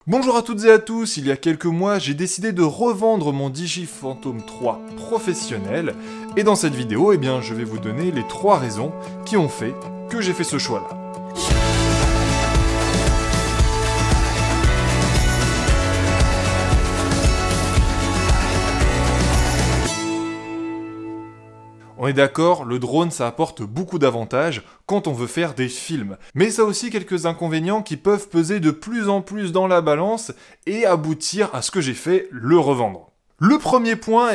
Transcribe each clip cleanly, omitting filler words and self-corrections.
Bonjour à toutes et à tous, il y a quelques mois, j'ai décidé de revendre mon Digiphantom 3 professionnel, et dans cette vidéo, je vais vous donner les 3 raisons qui ont fait que j'ai fait ce choix-là. On est d'accord, le drone ça apporte beaucoup d'avantages quand on veut faire des films. Mais ça a aussi quelques inconvénients qui peuvent peser de plus en plus dans la balance et aboutir à ce que j'ai fait, le revendre. Le premier point,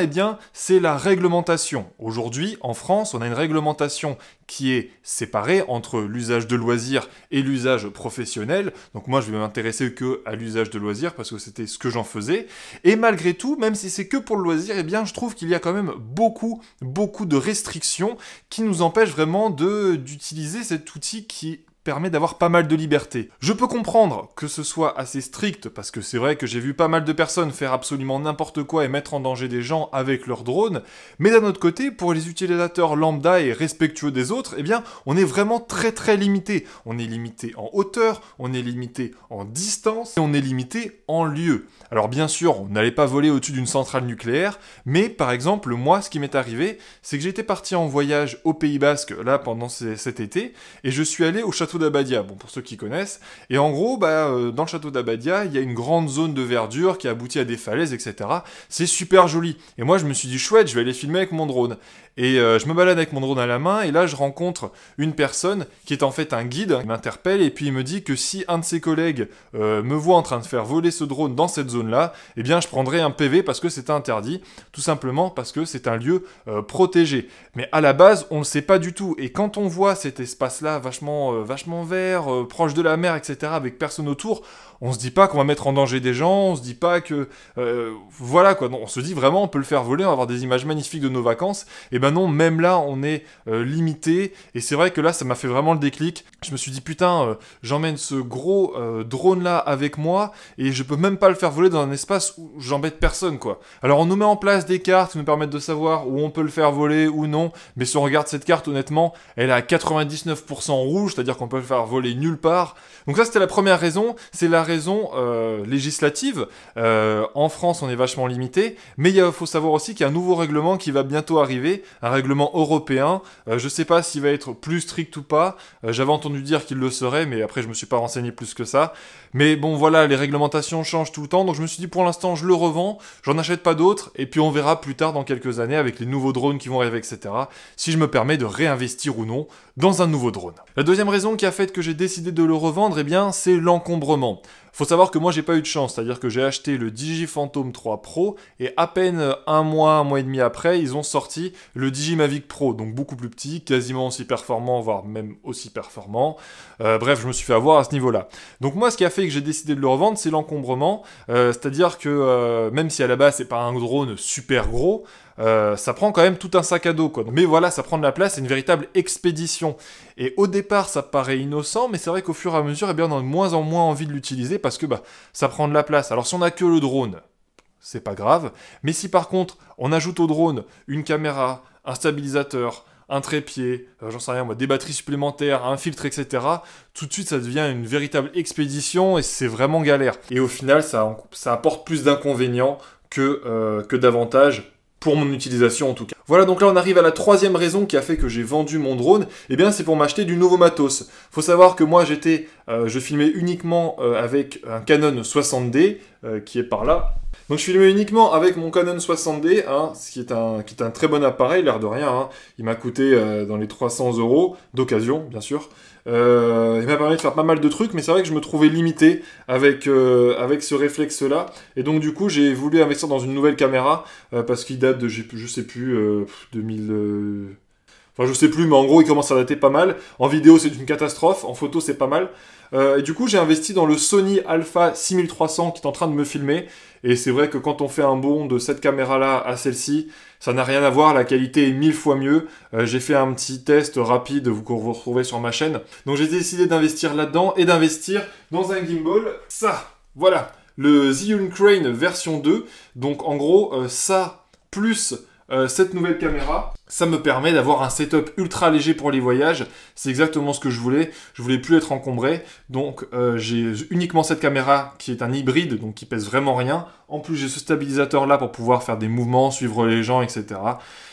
c'est la réglementation. Aujourd'hui, en France, on a une réglementation qui est séparée entre l'usage de loisirs et l'usage professionnel. Donc moi, je vais m'intéresser que à l'usage de loisirs parce que c'était ce que j'en faisais. Et malgré tout, même si c'est que pour le loisir, je trouve qu'il y a quand même beaucoup de restrictions qui nous empêchent vraiment d'utiliser cet outil qui permet d'avoir pas mal de liberté. Je peux comprendre que ce soit assez strict, parce que c'est vrai que j'ai vu pas mal de personnes faire absolument n'importe quoi et mettre en danger des gens avec leur drone, mais d'un autre côté, pour les utilisateurs lambda et respectueux des autres, on est vraiment très limité. On est limité en hauteur, on est limité en distance, et on est limité en lieu. Alors bien sûr, on n'allait pas voler au-dessus d'une centrale nucléaire, mais par exemple, moi, ce qui m'est arrivé, c'est que j'étais parti en voyage au Pays Basque, là, pendant cet été, et je suis allé au château d'Abadia, bon, pour ceux qui connaissent, et en gros, dans le château d'Abadia, il y a une grande zone de verdure qui aboutit à des falaises, etc. C'est super joli. Et moi, je me suis dit, chouette, je vais aller filmer avec mon drone. Et je me balade avec mon drone à la main, et là, je rencontre une personne qui est en fait un guide, qui m'interpelle, et puis il me dit que si un de ses collègues me voit en train de faire voler ce drone dans cette zone-là, je prendrai un PV parce que c'est interdit, tout simplement parce que c'est un lieu protégé. Mais à la base, on ne le sait pas du tout, et quand on voit cet espace-là vachement vert, proche de la mer, etc., avec personne autour, on se dit pas qu'on va mettre en danger des gens, on se dit pas que... voilà quoi, non, on se dit vraiment on peut le faire voler, on va avoir des images magnifiques de nos vacances, et non, même là on est limité, et c'est vrai que là ça m'a fait vraiment le déclic, je me suis dit putain, j'emmène ce gros drone là avec moi, et je peux même pas le faire voler dans un espace où j'embête personne quoi. Alors on nous met en place des cartes qui nous permettent de savoir où on peut le faire voler ou non, mais si on regarde cette carte honnêtement, elle est à 99% rouge, c'est-à-dire qu'on peut le faire voler nulle part. Donc ça c'était la première raison, c'est la raison législative. En France on est vachement limité, mais il faut savoir aussi qu'il y a un nouveau règlement qui va bientôt arriver, un règlement européen. Je sais pas s'il va être plus strict ou pas, j'avais entendu dire qu'il le serait, mais après je me suis pas renseigné plus que ça. Mais bon voilà, les réglementations changent tout le temps, donc je me suis dit pour l'instant je le revends, j'en achète pas d'autres, et puis on verra plus tard dans quelques années avec les nouveaux drones qui vont arriver, etc., si je me permets de réinvestir ou non dans un nouveau drone. La deuxième raison qui a fait que j'ai décidé de le revendre, c'est l'encombrement. Faut savoir que moi j'ai pas eu de chance, c'est-à-dire que j'ai acheté le Digiphantom 3 Pro et à peine un mois et demi après, ils ont sorti le Digimavic Pro, donc beaucoup plus petit, quasiment aussi performant, voire même aussi performant. Bref, je me suis fait avoir à ce niveau-là. Donc moi, ce qui a fait que j'ai décidé de le revendre, c'est l'encombrement, c'est-à-dire que même si à la base c'est pas un drone super gros, ça prend quand même tout un sac à dos, quoi. Mais voilà, ça prend de la place, c'est une véritable expédition. Et au départ, ça paraît innocent, mais c'est vrai qu'au fur et à mesure, on a de moins en moins envie de l'utiliser parce que ça prend de la place. Alors si on a que le drone, c'est pas grave. Mais si par contre, on ajoute au drone une caméra, un stabilisateur, un trépied, j'en sais rien moi, des batteries supplémentaires, un filtre, etc., tout de suite ça devient une véritable expédition et c'est vraiment galère. Et au final, ça apporte plus d'inconvénients que d'avantages, pour mon utilisation en tout cas. Voilà, donc là on arrive à la troisième raison qui a fait que j'ai vendu mon drone, c'est pour m'acheter du nouveau matos. Faut savoir que moi je filmais uniquement avec un Canon 60D, qui est par là. Donc je filmais uniquement avec mon Canon 60D, ce qui est un très bon appareil, l'air de rien. Il m'a coûté dans les 300 € d'occasion, bien sûr. Il m'a permis de faire pas mal de trucs, mais c'est vrai que je me trouvais limité avec ce réflexe-là. Et donc du coup, j'ai voulu investir dans une nouvelle caméra, parce qu'il date de, je sais plus, 2000... Enfin, je sais plus, mais en gros, il commence à dater pas mal. En vidéo, c'est une catastrophe. En photo, c'est pas mal. Et du coup, j'ai investi dans le Sony Alpha 6300 qui est en train de me filmer. Et c'est vrai que quand on fait un bond de cette caméra-là à celle-ci, ça n'a rien à voir. La qualité est 1000 fois mieux. J'ai fait un petit test rapide que vous retrouvez sur ma chaîne. Donc, j'ai décidé d'investir là-dedans et d'investir dans un gimbal. Ça, voilà, le Zhiyun Crane version 2. Donc, en gros, ça plus cette nouvelle caméra. Ça me permet d'avoir un setup ultra léger pour les voyages. C'est exactement ce que je voulais. Je voulais plus être encombré. Donc j'ai uniquement cette caméra qui est un hybride, donc qui pèse vraiment rien. En plus j'ai ce stabilisateur là pour pouvoir faire des mouvements, suivre les gens, etc.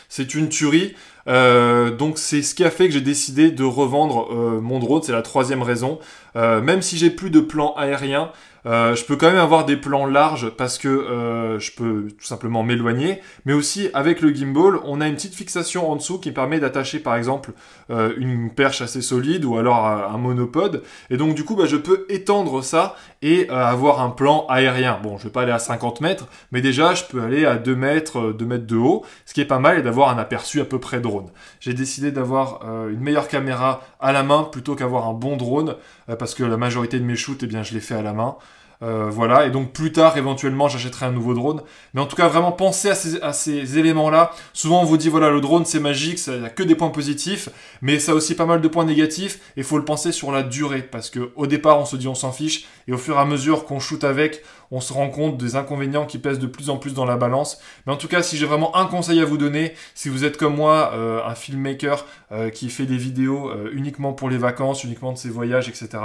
C'est une tuerie. Donc c'est ce qui a fait que j'ai décidé de revendre mon drone. C'est la troisième raison. Même si j'ai plus de plans aériens, je peux quand même avoir des plans larges parce que je peux tout simplement m'éloigner. Mais aussi avec le gimbal, on a une petite fixation en dessous qui permet d'attacher par exemple une perche assez solide ou alors un monopode. Et donc du coup je peux étendre ça et avoir un plan aérien. Bon, je vais pas aller à 50 mètres, mais déjà je peux aller à 2 mètres, 2 mètres de haut, ce qui est pas mal, et d'avoir un aperçu à peu près drone. J'ai décidé d'avoir une meilleure caméra à la main plutôt qu'avoir un bon drone, parce que la majorité de mes shoots, eh bien, je les fais à la main. Voilà, et donc plus tard, éventuellement, j'achèterai un nouveau drone. Mais en tout cas, vraiment, pensez à ces éléments-là. Souvent, on vous dit, voilà, le drone, c'est magique, il n'y a que des points positifs, mais ça a aussi pas mal de points négatifs, et il faut le penser sur la durée, parce que au départ, on se dit, on s'en fiche, et au fur et à mesure qu'on shoot avec, on se rend compte des inconvénients qui pèsent de plus en plus dans la balance. Mais en tout cas, si j'ai vraiment un conseil à vous donner, si vous êtes comme moi, un filmmaker qui fait des vidéos uniquement pour les vacances, uniquement de ses voyages, etc.,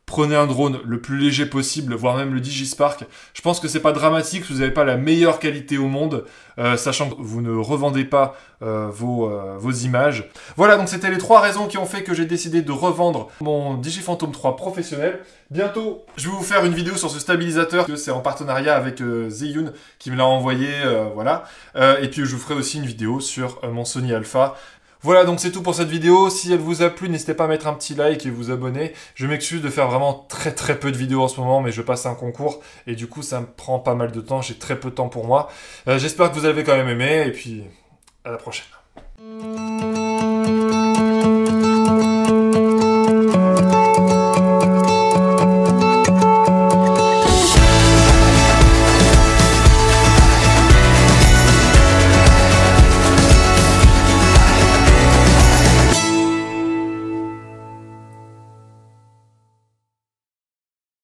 prenez un drone le plus léger possible, voire même le Digispark. Je pense que c'est pas dramatique si vous n'avez pas la meilleure qualité au monde, sachant que vous ne revendez pas vos images. Voilà, donc c'était les 3 raisons qui ont fait que j'ai décidé de revendre mon Digiphantom 3 professionnel. Bientôt, je vais vous faire une vidéo sur ce stabilisateur, que c'est en partenariat avec Zhiyun qui me l'a envoyé, voilà. Et puis je vous ferai aussi une vidéo sur mon Sony Alpha. Voilà, donc c'est tout pour cette vidéo. Si elle vous a plu, n'hésitez pas à mettre un petit like et vous abonner. Je m'excuse de faire vraiment très peu de vidéos en ce moment, mais je passe un concours et du coup ça me prend pas mal de temps. J'ai très peu de temps pour moi. J'espère que vous avez quand même aimé et puis à la prochaine.